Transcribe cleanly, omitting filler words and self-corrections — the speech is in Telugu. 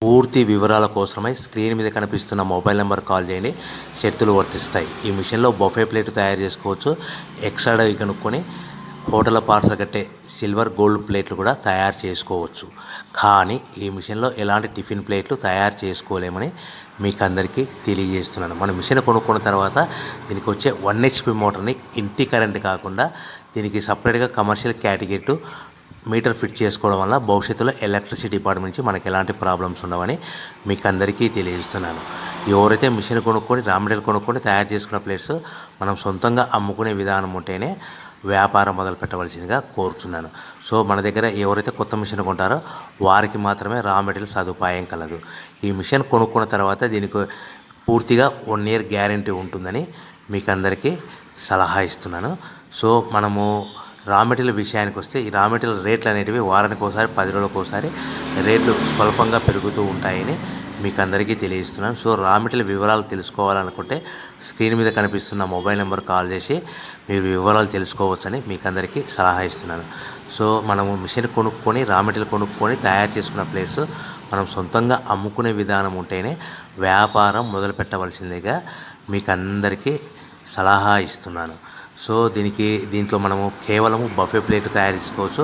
పూర్తి వివరాల కోసమై స్క్రీన్ మీద కనిపిస్తున్న మొబైల్ నెంబర్ కాల్ చేయండి. షరతులు వర్తిస్తాయి. ఈ మిషన్లో బఫే ప్లేట్ తయారు చేసుకోవచ్చు. ఎక్స్ట్రా కనుక్కొని హోటల్ పార్సల్ కట్టే సిల్వర్ గోల్డ్ ప్లేట్లు కూడా తయారు చేసుకోవచ్చు. కానీ ఈ మిషన్లో ఎలాంటి టిఫిన్ ప్లేట్లు తయారు చేసుకోలేమని మీకు అందరికీ తెలియజేస్తున్నాను. మన మిషన్ కొనుక్కున్న తర్వాత దీనికి వచ్చే 1 HP మోటార్ని ఇంటి కరెంట్ కాకుండా దీనికి సపరేట్గా కమర్షియల్ కేటగిరీ మీటర్ ఫిట్ చేసుకోవడం వల్ల భవిష్యత్తులో ఎలక్ట్రిసిటీ డిపార్ట్మెంట్ నుంచి మనకి ఎలాంటి ప్రాబ్లమ్స్ ఉండవని మీకు అందరికీ తెలియజేస్తున్నాను. ఎవరైతే మిషన్ కొనుక్కొని రా మెటీరియల్ కొనుక్కొని తయారు చేసుకున్న ప్లేట్స్ మనం సొంతంగా అమ్ముకునే విధానం ఉంటేనే వ్యాపారం మొదలు పెట్టవలసిందిగా కోరుతున్నాను. సో మన దగ్గర ఎవరైతే కొత్త మిషన్ కొంటారో వారికి మాత్రమే రా మెటీరియల్ సదుపాయం కలదు. ఈ మిషన్ కొనుక్కున్న తర్వాత దీనికి పూర్తిగా 1 year గ్యారంటీ ఉంటుందని మీకు అందరికీ సలహా ఇస్తున్నాను. సో మనము రా మెటీరియల్ విషయానికి వస్తే ఈ రా మెటీరియల్ రేట్లు అనేటివి వారానికి ఒకసారి 10 రోజులకు ఒకసారి రేట్లు స్వల్పంగా పెరుగుతూ ఉంటాయని మీకు అందరికీ తెలియజేస్తున్నాను. సో రా మెటీరియల్ వివరాలు తెలుసుకోవాలనుకుంటే స్క్రీన్ మీద కనిపిస్తున్న మొబైల్ నెంబర్ కాల్ చేసి మీరు వివరాలు తెలుసుకోవచ్చని మీకు అందరికీ సలహా ఇస్తున్నాను. సో మనము మిషన్ కొనుక్కొని రా మెటీరియల్ కొనుక్కొని తయారు చేసుకున్న ప్లేట్స్ మనం సొంతంగా అమ్ముకునే విధానం ఉంటేనే వ్యాపారం మొదలు పెట్టవలసిందిగా మీకు అందరికీ సలహా ఇస్తున్నాను. సో దీంట్లో మనము కేవలము బఫే ప్లేట్ తయారు చేసుకోవచ్చు.